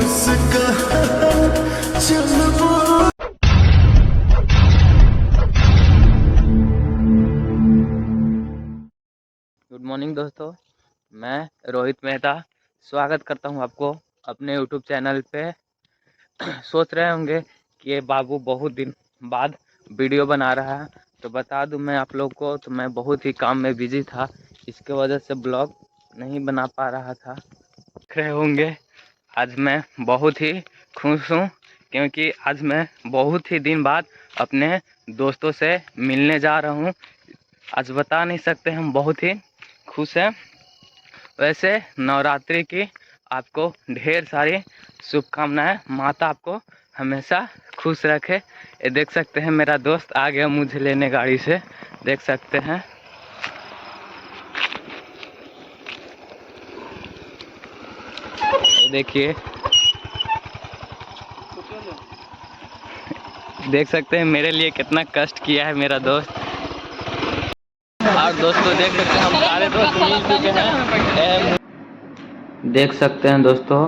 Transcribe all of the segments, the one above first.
Good morning दोस्तों, मैं रोहित मेहता स्वागत करता हूं आपको अपने यूट्यूब चैनल पे। सोच रहे होंगे कि ये बाबू बहुत दिन बाद वीडियो बना रहा है, तो बता दूं मैं आप लोग को, तो मैं बहुत ही काम में बिजी था, इसके वजह से ब्लॉग नहीं बना पा रहा था। देख रहे होंगे आज मैं बहुत ही खुश हूँ, क्योंकि आज मैं बहुत ही दिन बाद अपने दोस्तों से मिलने जा रहा हूँ। आज बता नहीं सकते, हम बहुत ही खुश हैं। वैसे नवरात्रि की आपको ढेर सारी शुभकामनाएं। माता आपको हमेशा खुश रखे। ये देख सकते हैं मेरा दोस्त आ गया मुझे लेने गाड़ी से, देख सकते हैं। ये देखिए, देख सकते हैं मेरे लिए कितना कष्ट किया है मेरा दोस्त। और दोस्तों देख सकते हैं हम सारे दोस्त मिल चुके हैं। देख सकते हैं दोस्तों,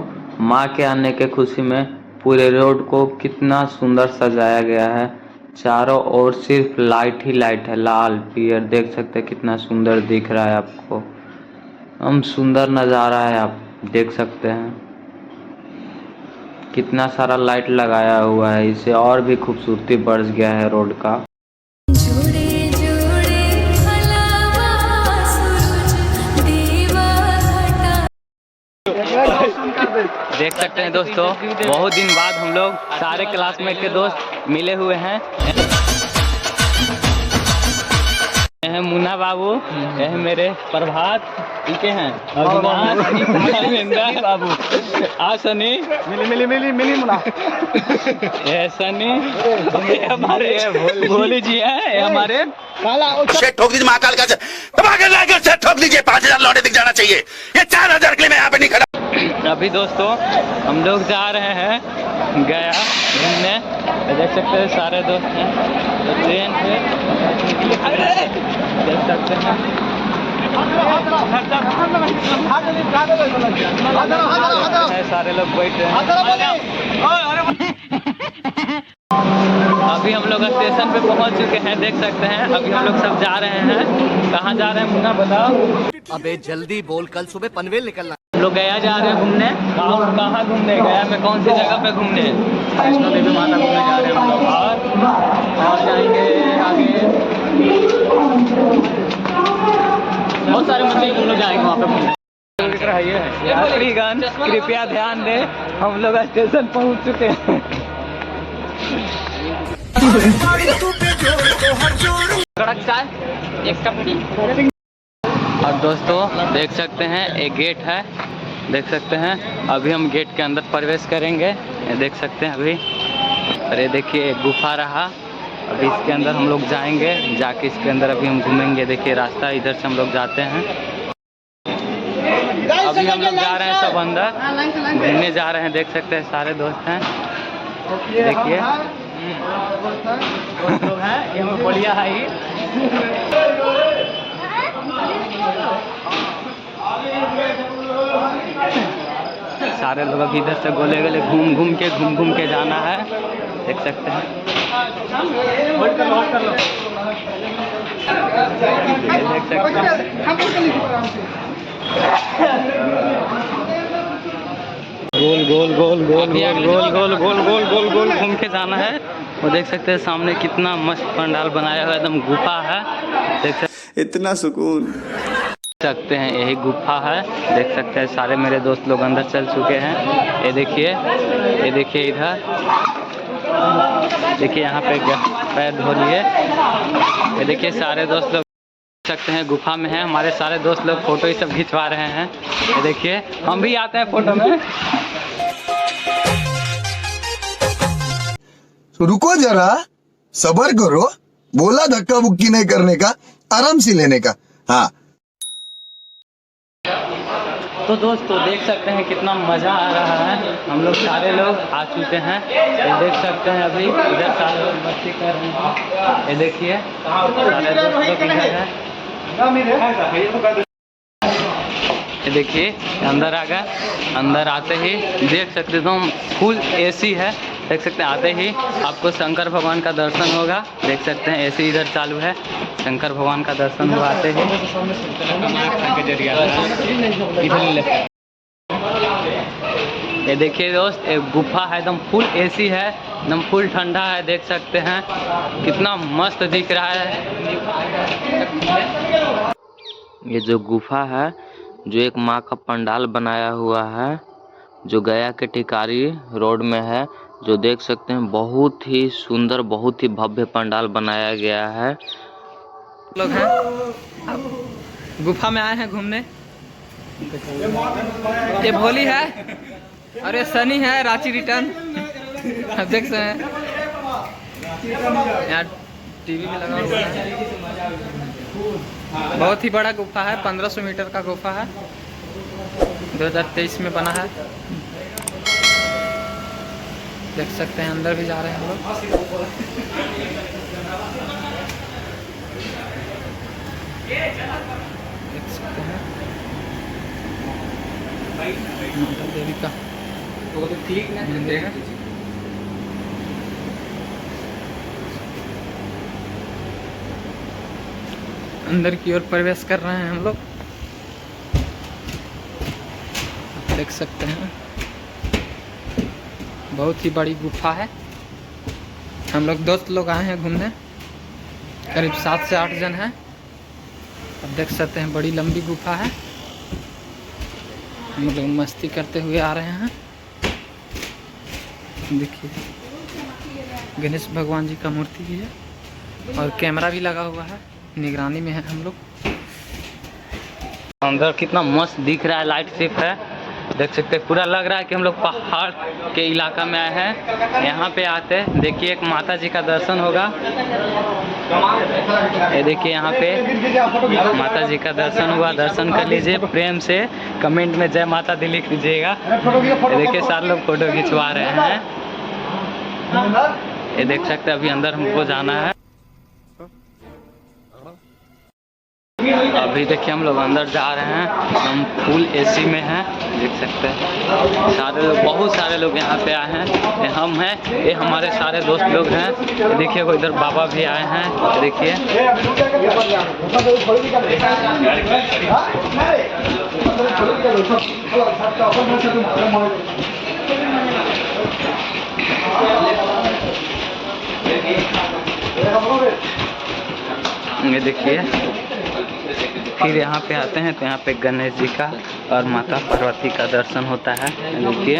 माँ के आने के खुशी में पूरे रोड को कितना सुंदर सजाया गया है। चारों ओर सिर्फ लाइट ही लाइट है, लाल पीयर। देख सकते हैं कितना सुंदर दिख रहा है आपको, हम सुंदर नज़ारा है। आप देख सकते हैं कितना सारा लाइट लगाया हुआ है, इससे और भी खूबसूरती बढ़ गया है रोड का। देख सकते हैं दोस्तों, बहुत दिन बाद हम लोग सारे क्लासमेट के दोस्त मिले हुए हैं। यह है मुन्ना बाबू, यह है मेरे प्रभात, ठीक है बाबू, आ सनी, मिली मुन्ना, यह सनी, हमारे भोली जी हैं, हमारे ठोक दीजिए महाकाल का से ठोक दीजिए। 5000 लौटे दिख जाना चाहिए, ये 4000 के लिए मैं यहाँ पे नहीं खड़ा। अभी दोस्तों हम लोग जा रहे हैं गया घूमने। देख सकते हैं सारे दोस्त हैं, तो ट्रेन पे देख सकते हैं। सारे लोग बैठ रहे हैं। अभी हम लोग स्टेशन पे पहुंच चुके हैं, देख सकते हैं। अभी हम लोग सब जा रहे हैं। कहाँ जा रहे हैं मुन्ना बताओ? अबे जल्दी बोल, कल सुबह पनवेल निकलना। हम लोग गया जा रहे हैं घूमने। कहाँ घूमने? गया में कौन सी जगह पे घूमने? वैष्णो देवी माता घूमने जा रहे हैं हम लोग। और जाएंगे आगे, बहुत सारे मंदिर हम लोग जाएंगे वहाँ पे घूमने। यात्रीगण कृपया ध्यान दें, हम लोग स्टेशन पहुँच चुके हैं। कड़क चाय एक कप। और दोस्तों देख सकते हैं एक गेट है, देख सकते हैं। अभी हम गेट के अंदर प्रवेश करेंगे, ये देख सकते हैं अभी। अरे देखिए एक गुफा रहा, अभी इसके अंदर हम लोग जाएंगे। जाके इसके अंदर अभी हम घूमेंगे। देखिए रास्ता इधर से हम लोग जाते हैं। अभी हम लोग जा रहे हैं सब अंदर घूमने जा रहे हैं, देख सकते हैं सारे दोस्त हैं। देखिए लोग हैं, ये बढ़िया है ही। सारे लोग अभी इधर से गोले गोले घूम घूम के जाना है, देख सकते हैं। देख सकते हैं गोल घूम के जाना है। वो देख सकते हैं सामने कितना मस्त पंडाल बनाया हुआ है, एकदम गुफा है, देख सकते। इतना सुकून सकते हैं यही गुफा है, देख सकते हैं। सारे मेरे दोस्त लोग अंदर चल चुके हैं। ये देखिए इधर देखिए, यहाँ पे पैर धो लिए। ये देखिए सारे दोस्त लोग देख सकते हैं गुफा में हैं। हमारे सारे दोस्त लोग फोटो ही सब खिंचवा रहे हैं। ये देखिए हम भी आते हैं फोटो में। रुको जरा, सब्र करो, बोला धक्का बुक्की नहीं करने का, आराम से लेने का। हाँ तो दोस्तों देख सकते हैं कितना मज़ा आ रहा है। हम लोग सारे लोग आ चुके हैं, ये देख सकते हैं। अभी इधर सारे लोग मस्ती कर रहे हैं, ये देखिए सारे दोस्त लोग इधर हैं। ये देखिए अंदर आ गए। अंदर आते ही देख सकते हो फुल एसी है। देख सकते हैं आते ही आपको शंकर भगवान का दर्शन होगा। देख सकते हैं एसी इधर चालू है। शंकर भगवान का दर्शन हुआ आते ही। ये देखिए दोस्त एक गुफा है, एकदम फुल एसी है, एकदम फुल ठंडा है। देख सकते हैं कितना मस्त दिख रहा है। ये जो गुफा है, जो एक माँ का पंडाल बनाया हुआ है, जो गया के टिकारी रोड में है, जो देख सकते हैं बहुत ही सुंदर, बहुत ही भव्य पंडाल बनाया गया है। लोग हैं अब गुफा में आए हैं घूमने। ये भोली है और ये सनी है, रांची रिटर्न। अब देख सकते हैं यहाँ टीवी भी लगा हुआ है। बहुत ही बड़ा गुफा है, 1500 मीटर का गुफा है, 2023 में बना है। देख सकते हैं अंदर भी जा रहे हैं हम लोग। देख सकते हैं माता देवी का मंदिर है। अंदर की ओर प्रवेश कर रहे हैं हम लोग। देख सकते हैं बहुत ही बड़ी गुफा है। हम लोग दोस्त लोग आए हैं घूमने, करीब 7 से 8 जन हैं। अब देख सकते हैं बड़ी लंबी गुफा है। हम लोग मस्ती करते हुए आ रहे हैं। देखिए गणेश भगवान जी का मूर्ति भी है और कैमरा भी लगा हुआ है, निगरानी में है हम लोग। अंदर कितना मस्त दिख रहा है, लाइट सिर्फ है। देख सकते हैं पूरा लग रहा है कि हम लोग पहाड़ के इलाका में आए हैं। यहाँ पे आते हैं, देखिए एक माता जी का दर्शन होगा। ये देखिए यहाँ पे माता जी का दर्शन हुआ, दर्शन कर लीजिए। प्रेम से कमेंट में जय माता दी लिख दीजिएगा। ये देखिए सारे लोग फोटो खिंचवा रहे हैं। ये देख सकते हैं अभी अंदर हमको जाना है। अभी देखिए हम लोग अंदर जा रहे हैं, हम फुल एसी में हैं। देख सकते हैं सारे लोग, बहुत सारे लोग यहाँ पे आए हैं। ये हम हैं, ये हमारे सारे दोस्त लोग हैं। देखिए वो इधर बाबा भी आए हैं। देखिए ये देखिए फिर यहाँ पे आते हैं तो यहाँ पे गणेश जी का और माता पार्वती का दर्शन होता है। देखिए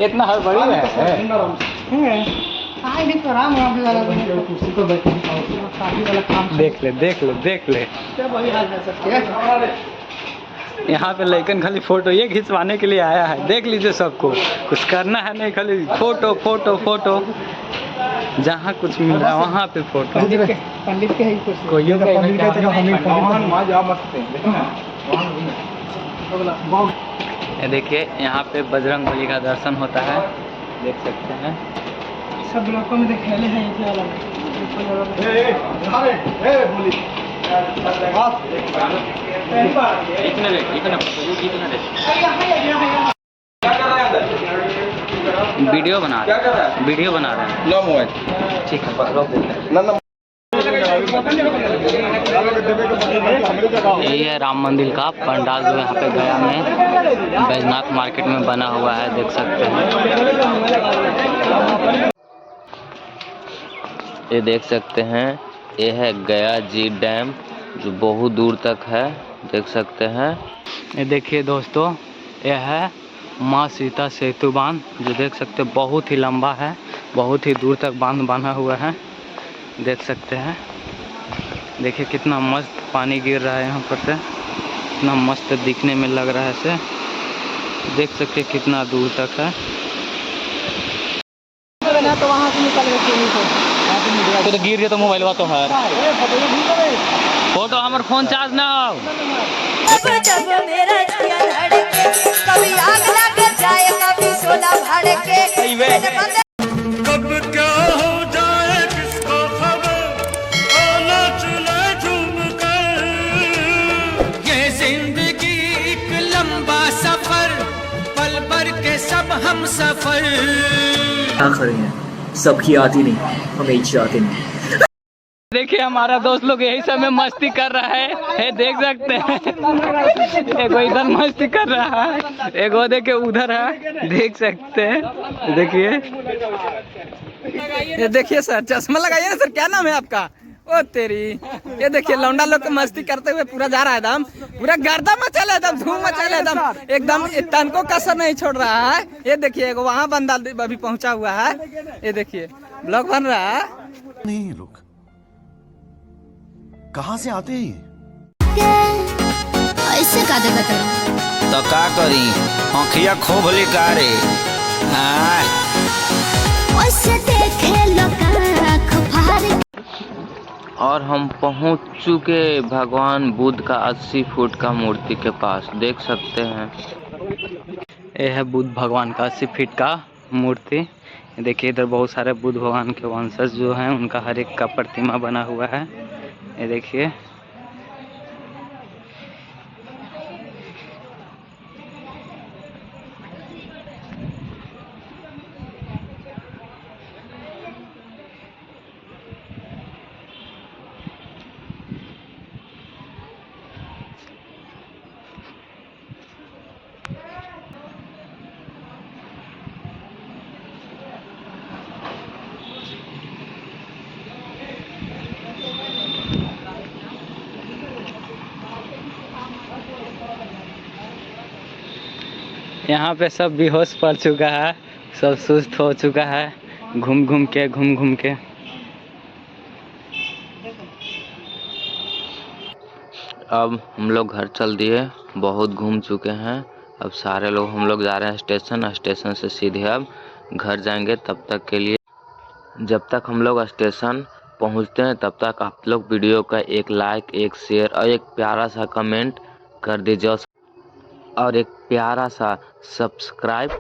इतना हर बड़ी देख ले। यहाँ पे लड़कन खाली फोटो ये खिंचवाने के लिए आया है। देख लीजिए सबको, कुछ करना है नहीं, खाली फोटो फोटो फोटो। जहाँ कुछ मिल रहा है वहाँ पे फोटो। पंडित के कोई ये देखिए यहाँ पे बजरंग बली का दर्शन होता है। देख सकते हैं सब लोगों में दिखाले हैं। वीडियो बना रहे हैं। लो मोबाइल ठीक है। ये है राम मंदिर का पंडाल जो यहाँ पे गया में बैजनाथ मार्केट में बना हुआ है। देख सकते हैं ये देख सकते हैं ये है गया जी डैम, जो बहुत दूर तक है। देख सकते हैं ये देखिए दोस्तों, यह है माँ सीता सेतु बांध, जो देख सकते हैं बहुत ही लंबा है, बहुत ही दूर तक बांध बना हुआ है। देख सकते हैं देखिए कितना मस्त पानी गिर रहा है यहाँ पर से, कितना मस्त दिखने में लग रहा है से। देख सकते हैं कितना दूर तक है। तो वहाँ से निकल गए तो गिर गया तो मोबाइल तो है फोटो हमारे फोन चार्ज ना हो। कभी आग लग जाए, कभी सोना भड़के। कब क्या हो जाए किसको खबर, नाच ले झूम कर लंबा सफर, पल भर के सब हम सफर। क्या करें, सबकी आती नहीं, हमें इच्छा आती नहीं। देखिए हमारा दोस्त लोग यही समय मस्ती कर रहा है देख सकते हैं। एगो इधर मस्ती कर रहा है, एगो देखिए उधर है, देख सकते हैं। देखिए ये देखिए सर, चश्मा लगाइए ना सर। क्या नाम है आपका? ओ तेरी, ये देखिए लौंडा लोग मस्ती करते हुए पूरा जा रहा है, एकदम पूरा गर्दा मचा ले, एकदम धूम मचा ले, एकदम तन को कसर नहीं छोड़ रहा है। ये देखिए वहाँ बंदा अभी पहुंचा हुआ है, ये देखिए ब्लॉग बन रहा है। नहीं लोग कहाँ से आते हैं? ऐसे का देगा तो का करी, आँखिया खूब लिकारे। ऐसे देखे लोग आँख फाड़। और हम पहुंच चुके भगवान बुद्ध का 80 फुट का मूर्ति के पास, देख सकते हैं। यह है बुद्ध भगवान का 80 फीट का मूर्ति। देखिए इधर बहुत सारे बुद्ध भगवान के वंशज जो हैं उनका हर एक का प्रतिमा बना हुआ है, ये देखिए। यहाँ पे सब बेहोश पड़ चुका है, सब सुस्त हो चुका है घूम घूम के। अब हम लोग घर चल दिए, बहुत घूम चुके हैं। अब सारे लोग हम लोग जा रहे हैं स्टेशन से सीधे अब घर जाएंगे। तब तक के लिए, जब तक हम लोग स्टेशन पहुंचते हैं तब तक आप लोग वीडियो का एक लाइक, एक शेयर और एक प्यारा सा कमेंट कर दीजिए और एक प्यारा सा सब्सक्राइब